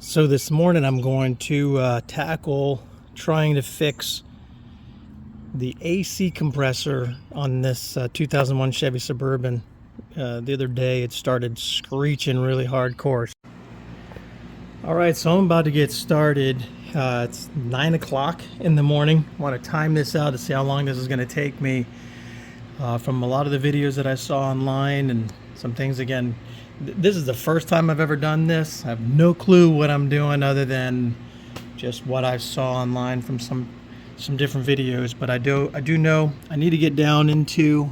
So this morning I'm going to tackle trying to fix the AC compressor on this 2001 Chevy Suburban. The other day it started screeching really hardcore. Alright, so I'm about to get started. It's 9 o'clock in the morning. I want to time this out to see how long this is going to take me. From a lot of the videos that I saw online and some things, again, this is the first time I've ever done this. I have no clue what I'm doing other than just what I saw online from some different videos. But I do know I need to get down into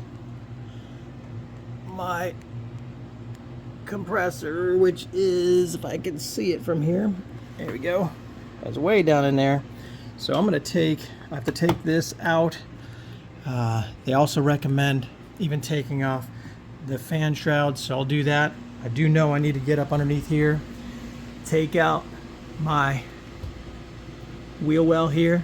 my compressor, which is, if I can see it from here, there we go. That's way down in there. So I have to take this out. They also recommend even taking off the fan shroud, so I'll do that. I do know I need to get up underneath here, take out my wheel well here.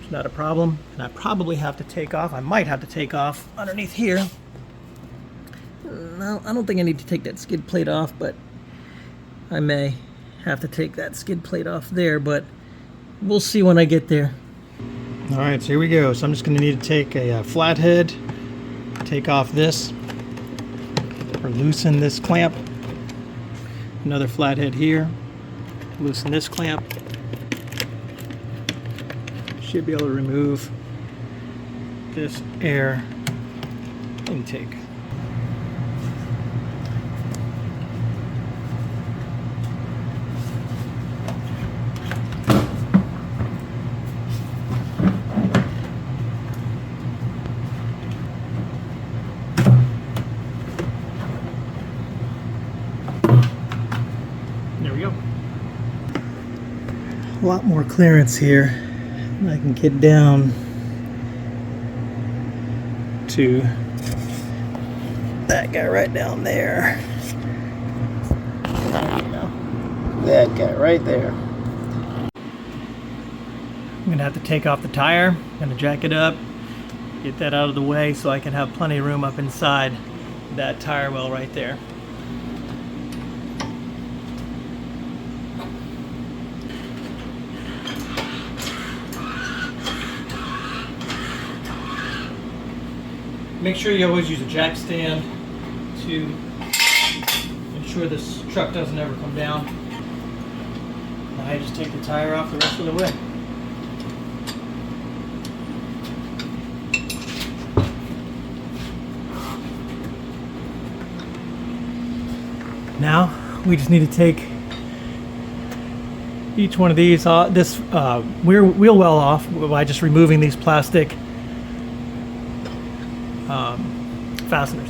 It's not a problem. And I probably have to take off, I might have to take off underneath here. No, I don't think I need to take that skid plate off, but I may have to take that skid plate off there, but we'll see when I get there. All right, so here we go. So I'm just going to need to take a flathead, take off this, or loosen this clamp. Another flathead here, loosen this clamp. Should be able to remove this air intake. There we go. A lot more clearance here. I can get down to that guy right down there. There you go. That guy right there. I'm gonna have to take off the tire. I'm gonna jack it up, get that out of the way so I can have plenty of room up inside that tire well right there. Make sure you always use a jack stand to ensure this truck doesn't ever come down. Now I just take the tire off the rest of the way. Now we just need to take each one of these this wheel well off by just removing these plastic fasteners.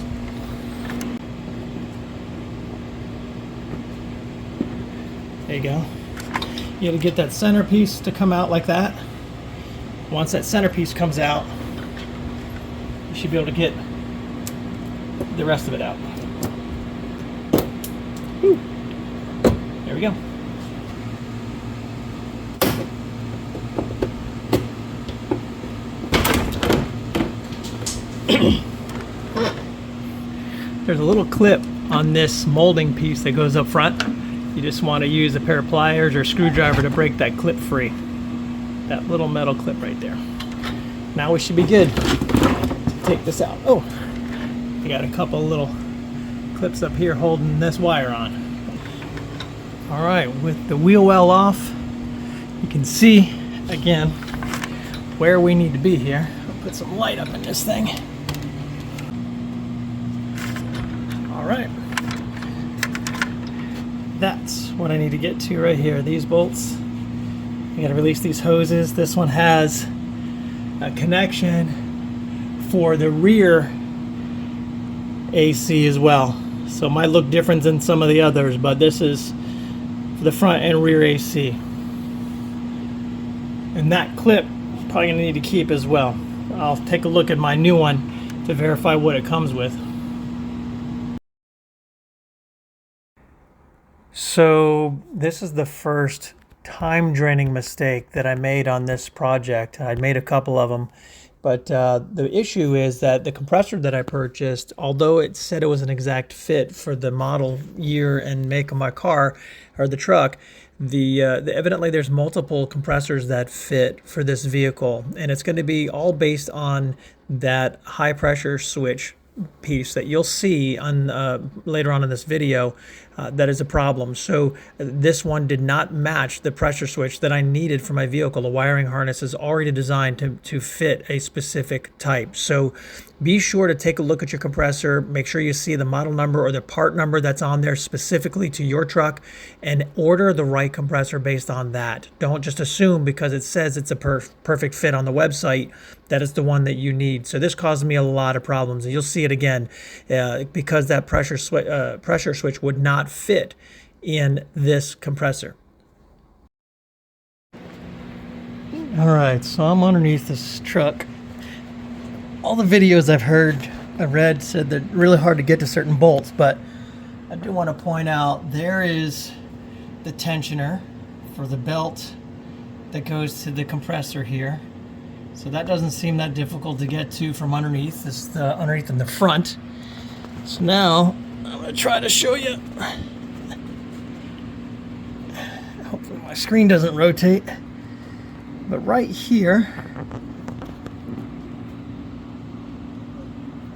There you go. You got to get that centerpiece to come out like that. Once that centerpiece comes out, you should be able to get the rest of it out. Whew. There we go. There's a little clip on this molding piece that goes up front. You just want to use a pair of pliers or screwdriver to break that clip free. That little metal clip right there. Now we should be good to take this out. Oh, I got a couple little clips up here holding this wire on. All right, with the wheel well off, you can see again where we need to be here. I'll put some light up in this thing. All right, that's what I need to get to right here. These bolts, you gotta release these hoses. This one has a connection for the rear AC as well. So it might look different than some of the others, but this is for the front and rear AC. And that clip is probably gonna need to keep as well. I'll take a look at my new one to verify what it comes with. So this is the first time draining mistake that I made on this project. I'd made a couple of them, But the issue is that the compressor that I purchased, although it said it was an exact fit for the model year and make of my car or the truck, evidently there's multiple compressors that fit for this vehicle, and it's going to be all based on that high pressure switch piece that you'll see on later on in this video. That is a problem. So this one did not match the pressure switch that I needed for my vehicle. The wiring harness is already designed to fit a specific type. So be sure to take a look at your compressor. Make sure you see the model number or the part number that's on there specifically to your truck, and order the right compressor based on that. Don't just assume because it says it's a perfect fit on the website that it's the one that you need. So this caused me a lot of problems, and you'll see it again because that pressure switch would not fit in this compressor. All right, so I'm underneath this truck. All the videos I read said they're really hard to get to certain bolts, but I do want to point out there is the tensioner for the belt that goes to the compressor here. So that doesn't seem that difficult to get to from underneath. This is the underneath in the front. So now I'm going to try to show you. Hopefully my screen doesn't rotate. But right here,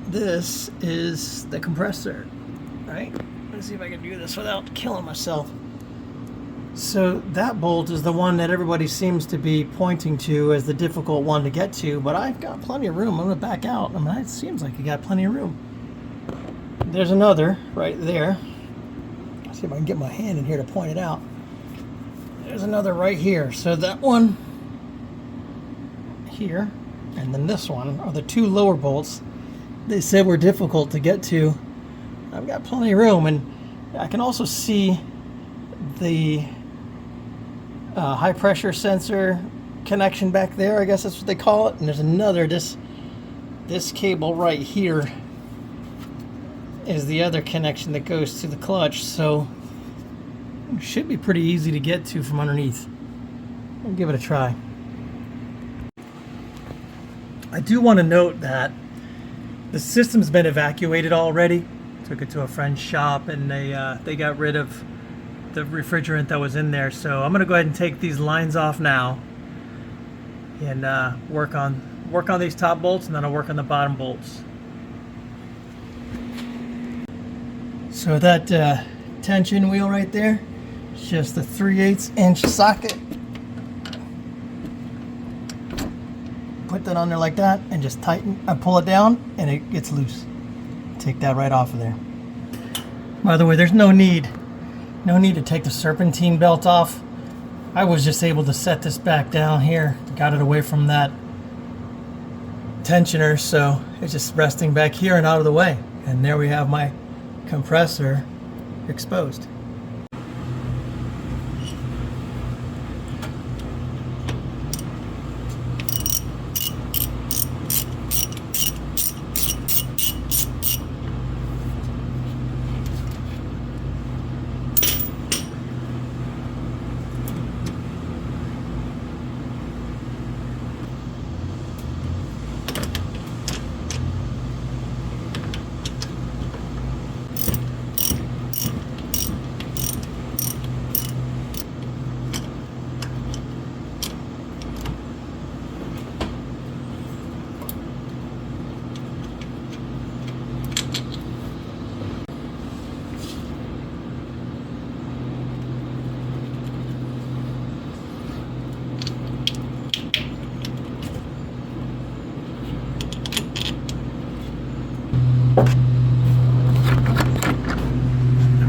this is the compressor, right? Let's see if I can do this without killing myself. So that bolt is the one that everybody seems to be pointing to as the difficult one to get to, but I've got plenty of room. I'm going to back out. I mean, it seems like you got plenty of room. There's another right there. Let's see if I can get my hand in here to point it out. There's another right here. So that one here and then this one are the two lower bolts they said were difficult to get to. I've got plenty of room, and I can also see the high pressure sensor connection back there. I guess that's what they call it. And there's another, this cable right here is the other connection that goes to the clutch. So it should be pretty easy to get to from underneath. I'll give it a try. I do want to note that the system's been evacuated already. Took it to a friend's shop, and they got rid of the refrigerant that was in there. So I'm going to go ahead and take these lines off now and work on these top bolts, and then I'll work on the bottom bolts. So that tension wheel right there, it's just a 3/8 inch socket. Put that on there like that and just pull it down, and it gets loose. Take that right off of there. By the way, there's no need to take the serpentine belt off. I was just able to set this back down here, got it away from that tensioner, so it's just resting back here and out of the way. And there we have my compressor exposed.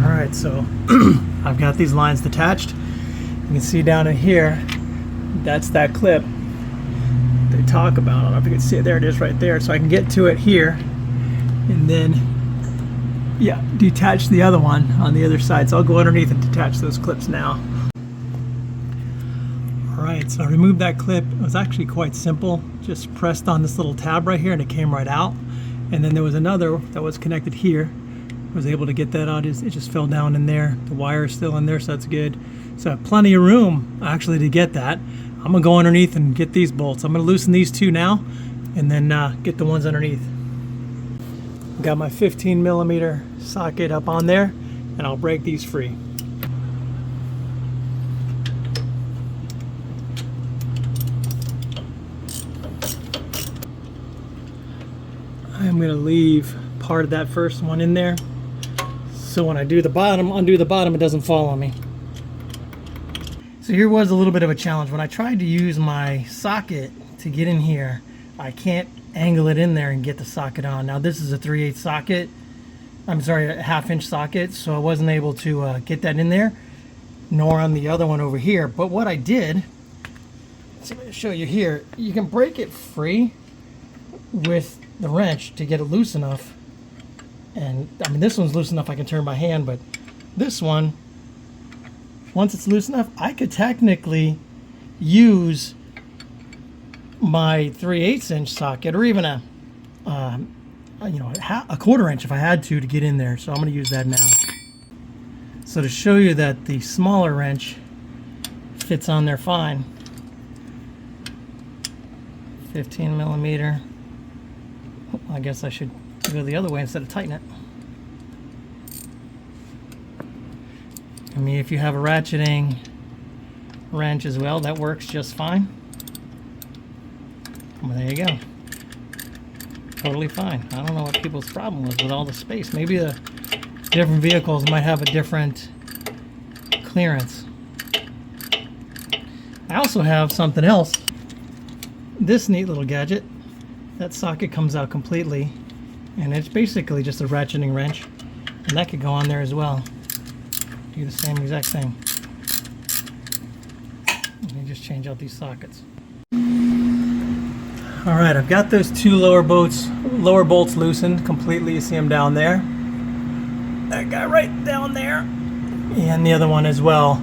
Alright, so I've got these lines detached. You can see down in here, that's that clip they talk about. I don't know if you can see it. There it is right there. So I can get to it here and then, yeah, detach the other one on the other side. So I'll go underneath and detach those clips now. Alright, so I removed that clip. It was actually quite simple. Just pressed on this little tab right here and it came right out. And then there was another that was connected here. I was able to get that out. It just fell down in there. The wire is still in there, so that's good. So I have plenty of room actually to get that. I'm gonna go underneath and get these bolts. I'm gonna loosen these two now, and then get the ones underneath. Got my 15mm socket up on there, and I'll break these free. I'm going to leave part of that first one in there, so when I do the bottom, undo the bottom, it doesn't fall on me. So here was a little bit of a challenge. When I tried to use my socket to get in here, I can't angle it in there and get the socket on. Now this is a 3/8 socket. I'm sorry, a 1/2 inch socket, so I wasn't able to get that in there, nor on the other one over here. But what I did, so I'm going to show you here, you can break it free with the wrench to get it loose enough. And I mean, this one's loose enough I can turn by hand, but this one, once it's loose enough, I could technically use my 3/8 inch socket, or even a 1/4 inch if I had to get in there. So I'm going to use that now. So to show you that the smaller wrench fits on there fine, 15mm. I guess I should go the other way instead of tighten it. I mean, if you have a ratcheting wrench as well, that works just fine. Well, there you go. Totally fine. I don't know what people's problem was with all the space. Maybe the different vehicles might have a different clearance. I also have something else. This neat little gadget. That socket comes out completely, and it's basically just a ratcheting wrench, and that could go on there as well. Do the same exact thing. Let me just change out these sockets. Alright, I've got those two lower bolts loosened completely. You see them down there. That guy right down there. And the other one as well.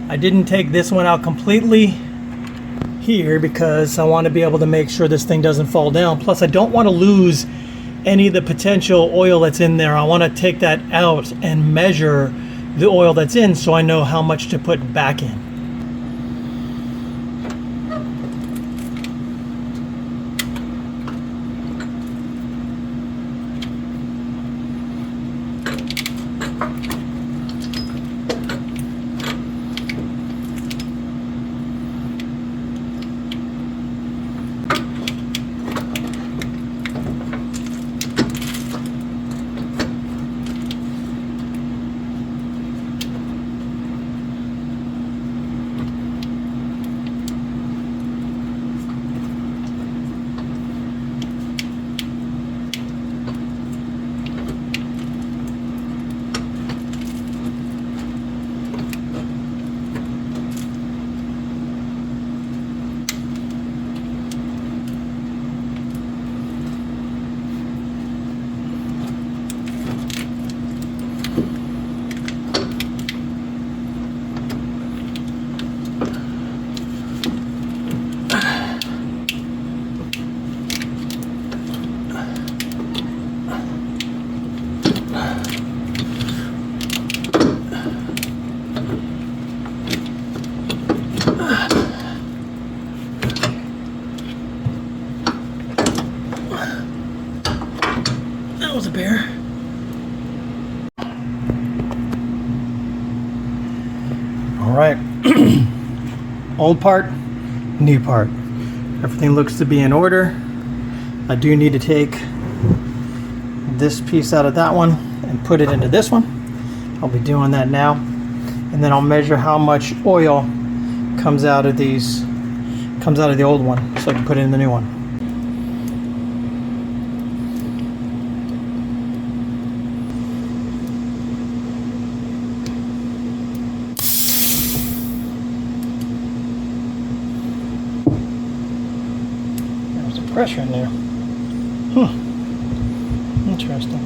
I didn't take this one out completely here because I want to be able to make sure this thing doesn't fall down. Plus, I don't want to lose any of the potential oil that's in there. I want to take that out and measure the oil that's in so I know how much to put back in. That was a bear. All right. Old part, new part. Everything looks to be in order. I do need to take this piece out of that one and put it into this one. I'll be doing that now. And then I'll measure how much oil comes out of the old one so I can put it in the new one. There's some pressure in there. Interesting.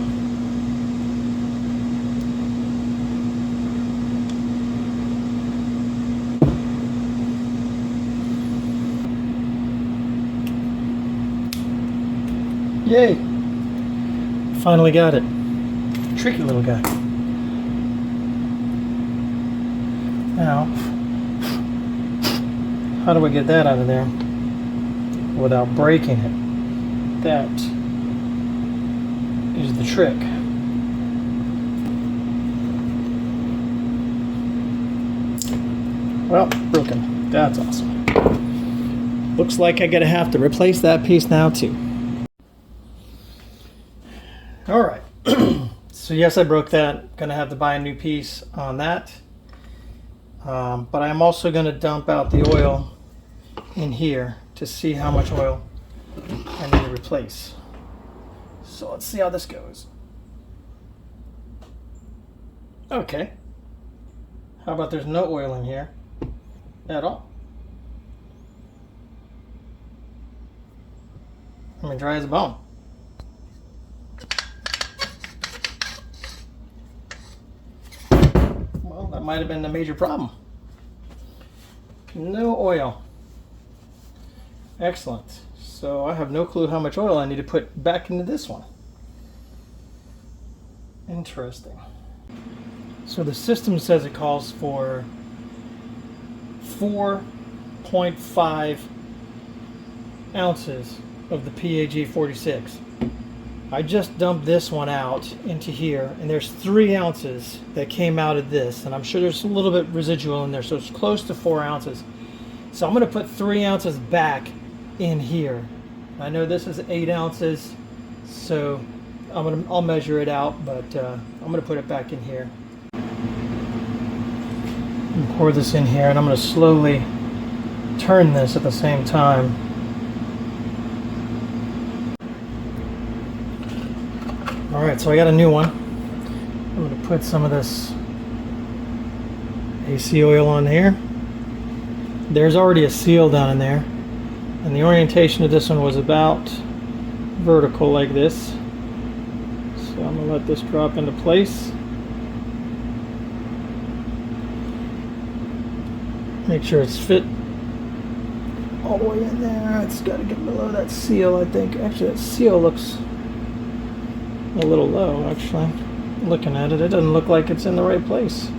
Yay! Finally got it. Tricky little guy. Now, how do I get that out of there without breaking it? That is the trick. Well, broken. That's awesome. Looks like I'm gonna have to replace that piece now too. All right. So yes, I broke that. Gonna have to buy a new piece on that. But I'm also gonna dump out the oil in here to see how much oil I need to replace. So let's see how this goes. Okay. How about there's no oil in here at all? I mean, dry as a bone. Well, that might have been a major problem. No oil. Excellent. So I have no clue how much oil I need to put back into this one. Interesting. So the system says it calls for 4.5 ounces of the PAG 46. I just dumped this one out into here, and there's 3 ounces that came out of this, and I'm sure there's a little bit residual in there, so it's close to 4 ounces. So I'm going to put 3 ounces back in here. I know this is 8 ounces, so I'll measure it out, but I'm going to put it back in here. And pour this in here, and I'm going to slowly turn this at the same time. Alright, so I got a new one. I'm going to put some of this AC oil on here. There's already a seal down in there, and the orientation of this one was about vertical like this. So I'm going to let this drop into place. Make sure it's fit all the way in there. It's got to get below that seal, I think. Actually, that seal looks a little low, actually. Looking at it, it doesn't look like it's in the right place.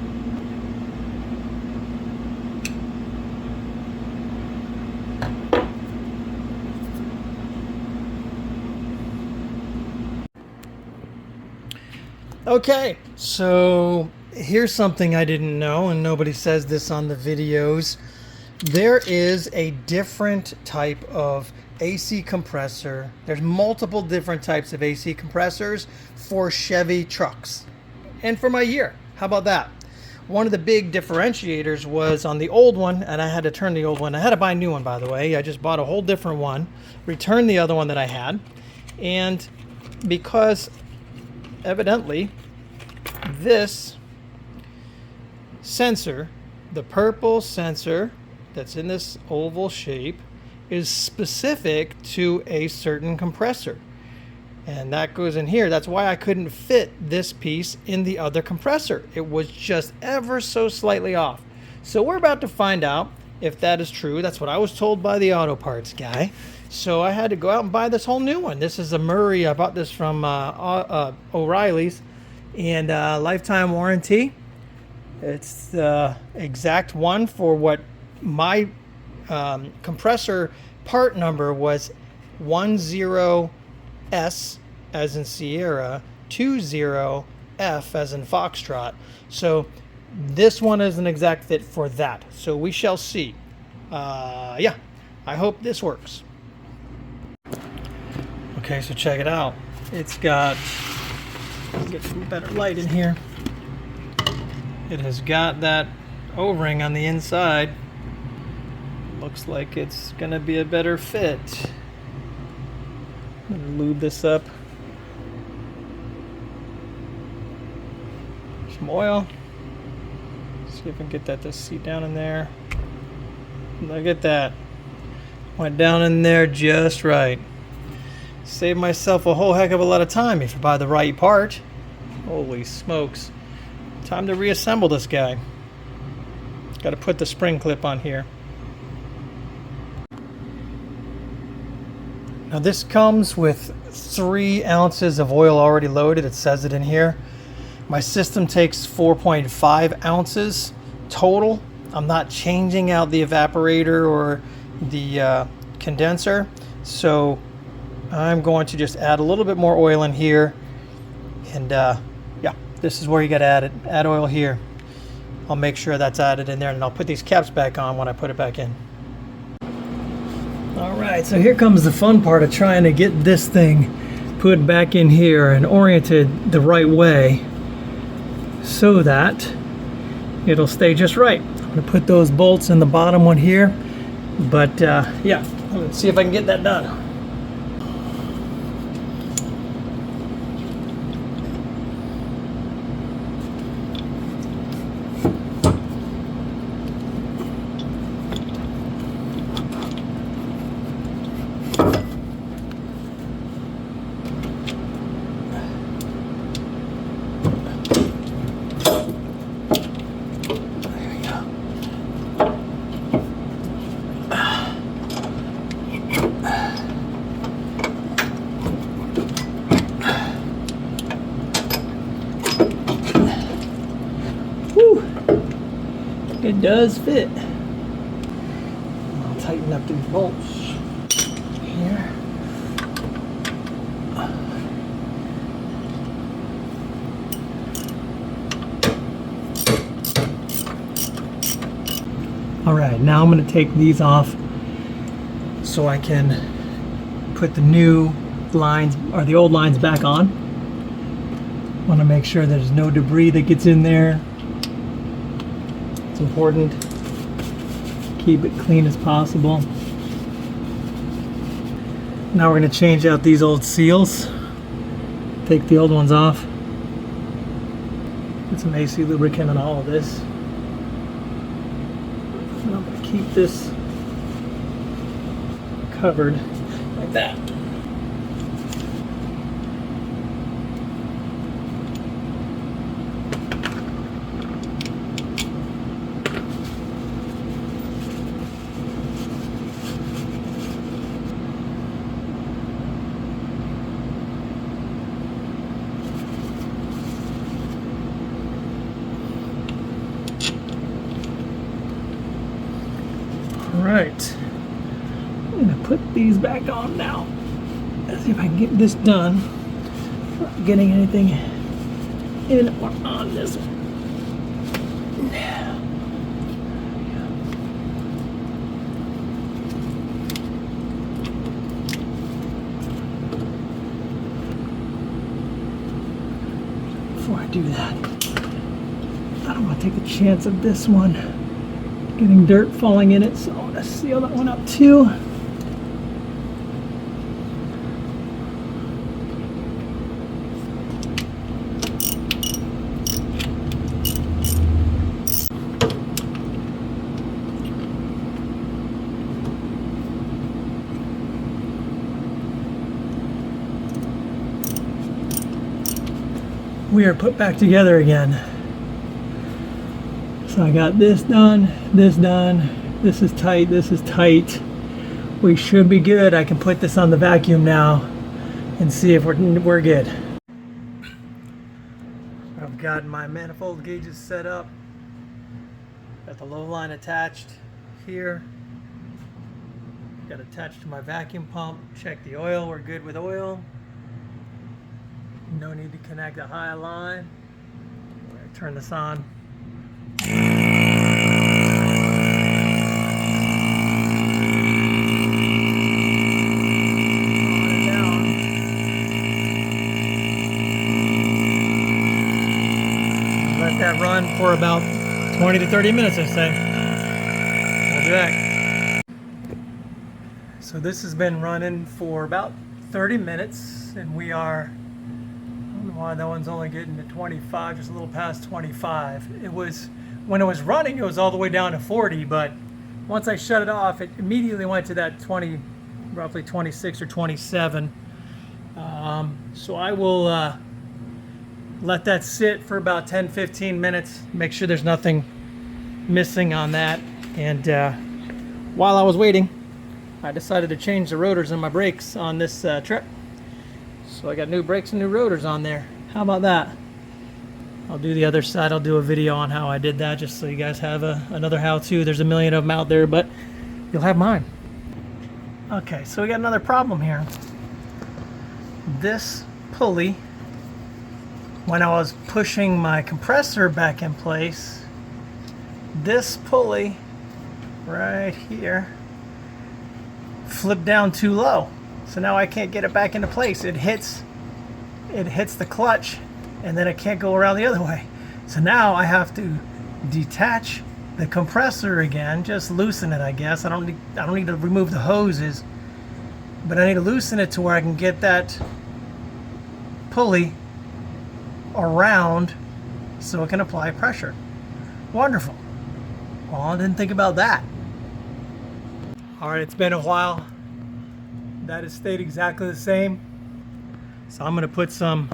Okay, so here's something I didn't know, and nobody says this on the videos. There is a different type of AC compressor. There's multiple different types of AC compressors for Chevy trucks and for my year. How about that? One of the big differentiators was on the old one, and I had to turn the old one. I had to buy a new one, by the way. I just bought a whole different one, returned the other one that I had, and because evidently this sensor, the purple sensor that's in this oval shape, is specific to a certain compressor, and that goes in here. That's why I couldn't fit this piece in the other compressor. It was just ever so slightly off. So we're about to find out if that is true. That's what I was told by the auto parts guy. So I had to go out and buy this whole new one. This is a Murray. I bought this from O'Reilly's, and lifetime warranty. It's the exact one for what my compressor part number was. 10S as in Sierra, 20F as in Foxtrot. So this one is an exact fit for that. So we shall see. Yeah, I hope this works. Okay, so check it out. It's got, let's get some better light in here. It has got that O-ring on the inside. Looks like it's gonna be a better fit. I'm gonna lube this up. Some oil. See if I can get that to seat down in there. Look at that. Went down in there just right. Saved myself a whole heck of a lot of time if you buy the right part. Holy smokes. Time to reassemble this guy. Got to put the spring clip on here. Now this comes with 3 ounces of oil already loaded. It says it in here. My system takes 4.5 ounces total. I'm not changing out the evaporator or the condenser. So I'm going to just add a little bit more oil in here. And yeah, this is where you got to add it. Add oil here. I'll make sure that's added in there, and I'll put these caps back on when I put it back in. All right, so here comes the fun part of trying to get this thing put back in here and oriented the right way so that it'll stay just right. I'm gonna put those bolts in the bottom one here, but yeah, let's see if I can get that done. It does fit. I'll tighten up these bolts here. All right, now I'm going to take these off so I can put the new lines or the old lines back on. Want to make sure there's no debris that gets in there. It's important. Keep it clean as possible. Now we're going to change out these old seals. Take the old ones off. Put some AC lubricant on all of this. And I'm going to keep this covered like that. Right, I'm gonna put these back on now. Let's see if I can get this done without getting anything in or on this one. Before I do that, I don't want to take the chance of this one getting dirt falling in it, so I'm going to seal that one up too. We are put back together again. So I got this done, this is tight, this is tight. We should be good. I can put this on the vacuum now and see if we're good. I've got my manifold gauges set up. Got the low line attached here. Got attached to my vacuum pump. Check the oil, we're good with oil. No need to connect a high line. I'm gonna turn this on. Let that run for about 20 to 30 minutes, I say. We'll be back. So this has been running for about 30 minutes, and we are, I don't know why that one's only getting to 25, just a little past 25. It was, when it was running, it was all the way down to 40, but once I shut it off, it immediately went to that 20, roughly 26 or 27. So I will let that sit for about 10-15 minutes, make sure there's nothing missing on that. And while I was waiting, I decided to change the rotors in my brakes on this trip. So I got new brakes and new rotors on there. How about that? I'll do the other side. I'll do a video on how I did that, just so you guys have another how-to. There's a million of them out there, but you'll have mine. Okay, so we got another problem here. this pulley, when I was pushing my compressor back in place, this pulley right here flipped down too low. So now I can't get it back into place. It hits the clutch and then it can't go around the other way. So now I have to detach the compressor again, just loosen it, I guess. I don't need to remove the hoses, but I need to loosen it to where I can get that pulley around so it can apply pressure. Wonderful. Well, I didn't think about that. All right, it's been a while. That has stayed exactly the same. So I'm gonna put some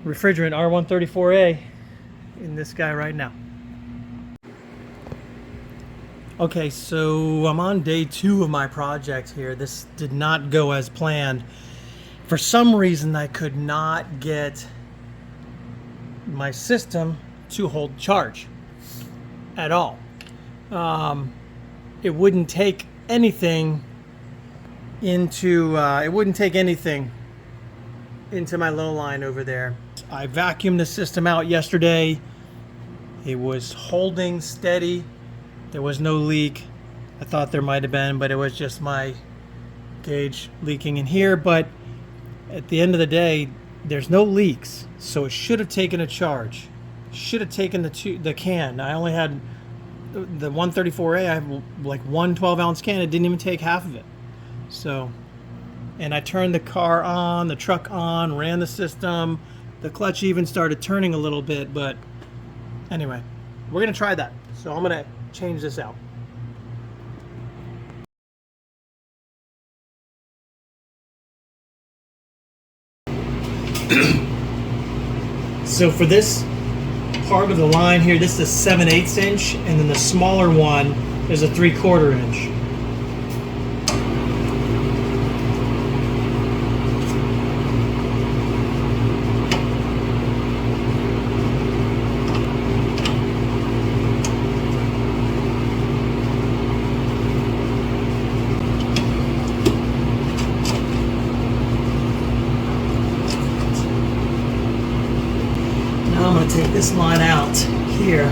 refrigerant R134A in this guy right now. Okay, so I'm on day 2 of my project here. This did not go as planned. For some reason, I could not get my system to hold charge at all. It wouldn't take anything into my low line over there. I vacuumed the system out yesterday. It was holding steady. There was no leak. I thought there might have been, but it was just my gauge leaking in here. But at the end of the day, there's no leaks, so it should have taken a charge. Should have taken the can. I only had the 134A. I have like one 12-ounce can. It didn't even take half of it. So, and I turned the car on, the truck on, ran the system. The clutch even started turning a little bit, but anyway, we're gonna try that. So I'm gonna change this out. So for this part of the line here, this is a 7/8 inch, and then the smaller one is a 3/4 inch. I'm going to take this line out here.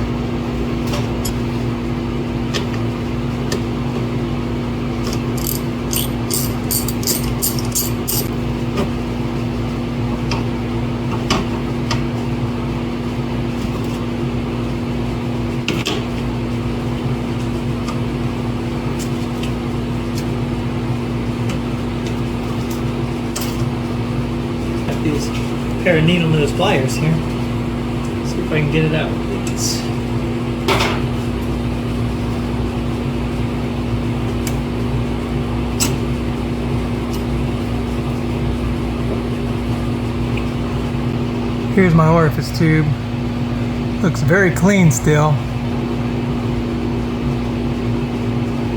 Got these pair of needle nose pliers here. See if I can get it out with these. Here's my orifice tube. Looks very clean still.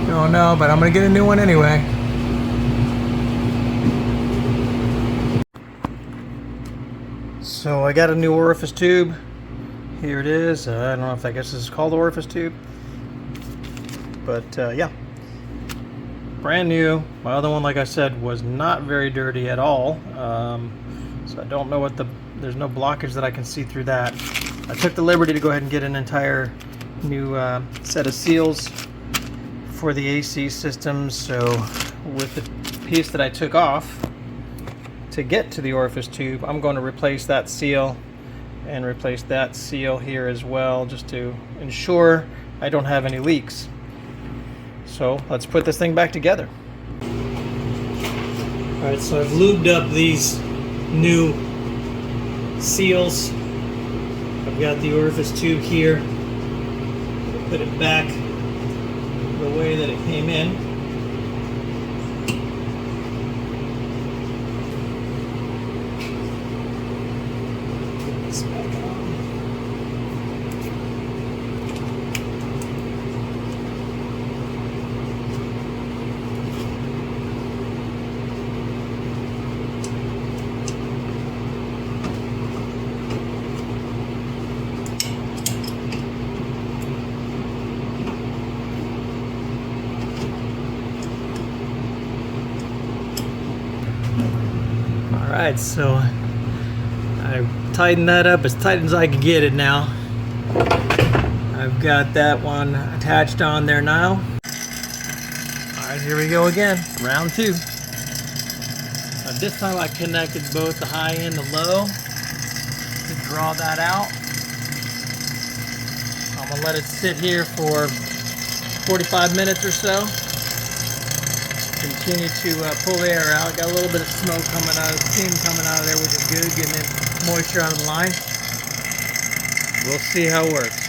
Don't know, but I'm gonna get a new one anyway. So I got a new orifice tube. Here it is. I don't know if I guess this is called orifice tube, but yeah, brand new. My other one, like I said, was not very dirty at all. So I don't know what there's no blockage that I can see through that. I took the liberty to go ahead and get an entire new set of seals for the AC systems. So with the piece that I took off to get to the orifice tube, I'm going to replace that seal and replace that seal here as well, just to ensure I don't have any leaks. So let's put this thing back together. Alright, so I've lubed up these new seals. I've got the orifice tube here. Put it back the way that it came in. Alright, so I tightened that up as tight as I could get it now. I've got that one attached on there now. Alright, here we go again, round two. This time I connected both the high and the low to draw that out. I'm going to let it sit here for 45 minutes or so. Continue to pull the air out. Got a little bit of smoke coming out, steam coming out of there, which is good, getting the moisture out of the line. We'll see how it works.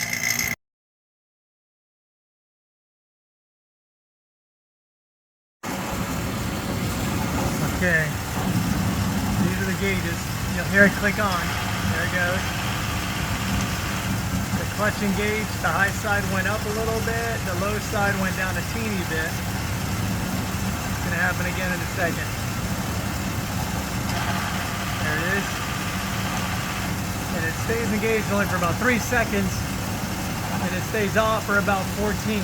Okay, these are the gauges. You'll hear it click on. There it goes. The clutch engaged, the high side went up a little bit, the low side went down a teeny bit. It's going to happen again in a second. There it is. And it stays engaged only for about 3 seconds, and it stays off for about 14.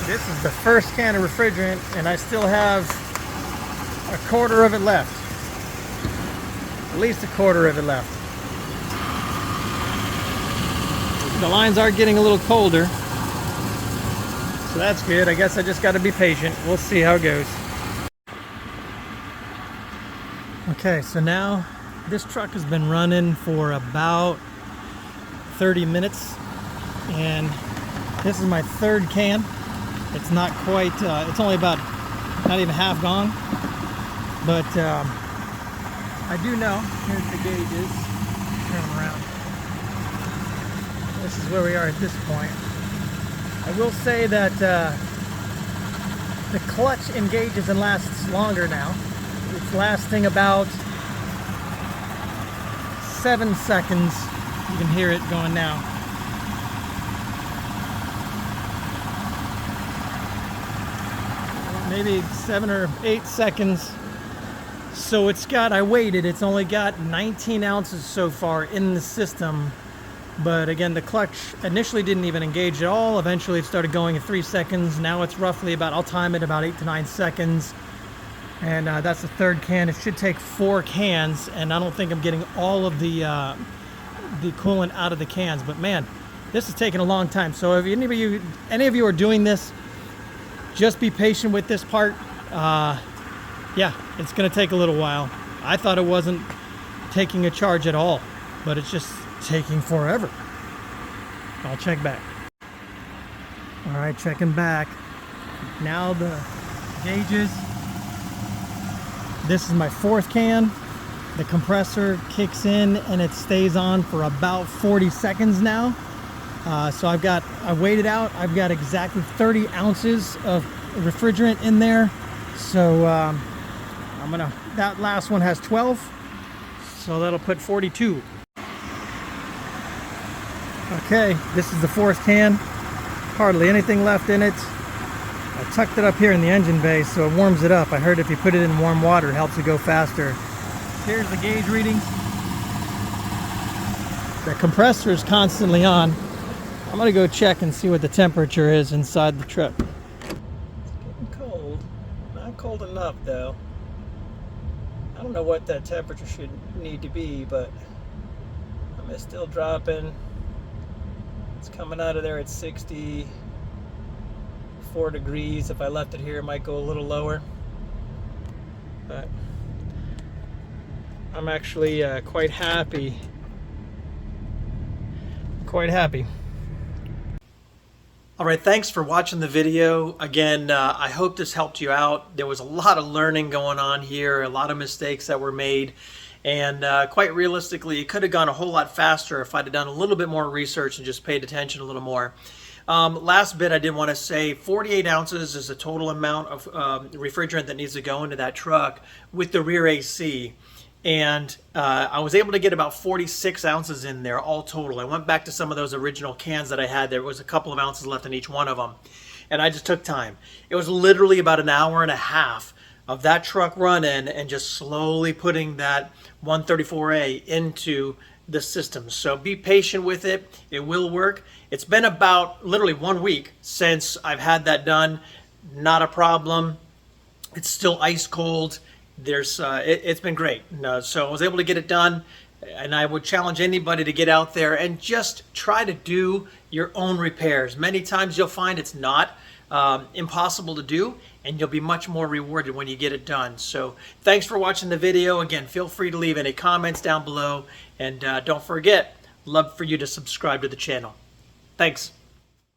This is the first can of refrigerant, and I still have a quarter of it left. At least a quarter of it left. The lines are getting a little colder, so that's good. I guess I just got to be patient. We'll see how it goes. Okay, so now this truck has been running for about 30 minutes, and this is my third can. It's not quite, it's only about, not even half gone, but I do know, here's the gauges, turn them around. This is where we are at this point. I will say that the clutch engages and lasts longer now. It's lasting about 7 seconds. You can hear it going now. Maybe 7 or 8 seconds. So it's got, I waited, it's only got 19 ounces so far in the system. But again, the clutch initially didn't even engage at all. Eventually it started going at 3 seconds. Now it's roughly about, I'll time it about 8 to 9 seconds. And that's the third can. It should take 4 cans, and I don't think I'm getting all of the coolant out of the cans. But man, this is taking a long time. So if any of you are doing this, just be patient with this part. Yeah, it's gonna take a little while. I thought it wasn't taking a charge at all, but it's just taking forever. I'll check back. All right, checking back. Now the gauges. This is my 4th can. The compressor kicks in and it stays on for about 40 seconds now. So I weighed it out. I've got exactly 30 ounces of refrigerant in there. So that last one has 12. So that'll put 42. Okay, this is the 4th can. Hardly anything left in it. I tucked it up here in the engine bay so it warms it up. I heard if you put it in warm water, it helps it go faster. Here's the gauge readings. The compressor is constantly on. I'm gonna go check and see what the temperature is inside the truck. It's getting cold. Not cold enough though. I don't know what that temperature should need to be, but it's still dropping. It's coming out of there at 64 degrees. If I left it here, it might go a little lower. But I'm actually quite happy. Quite happy. All right, thanks for watching the video. Again, I hope this helped you out. There was a lot of learning going on here, a lot of mistakes that were made. And quite realistically, it could have gone a whole lot faster if I'd have done a little bit more research and just paid attention a little more. Last bit, I did want to say 48 ounces is the total amount of refrigerant that needs to go into that truck with the rear AC. And I was able to get about 46 ounces in there all total. I went back to some of those original cans that I had. There was a couple of ounces left in each one of them. And I just took time. It was literally about an hour and a half of that truck running and just slowly putting that 134A into the system. So be patient with it. It will work. It's been about literally 1 week since I've had that done. Not a problem. It's still ice cold. It's been great. So I was able to get it done, and I would challenge anybody to get out there and just try to do your own repairs. Many times you'll find it's not impossible to do, and you'll be much more rewarded when you get it done. So thanks for watching the video. Again, feel free to leave any comments down below, and don't forget, love for you to subscribe to the channel. Thanks.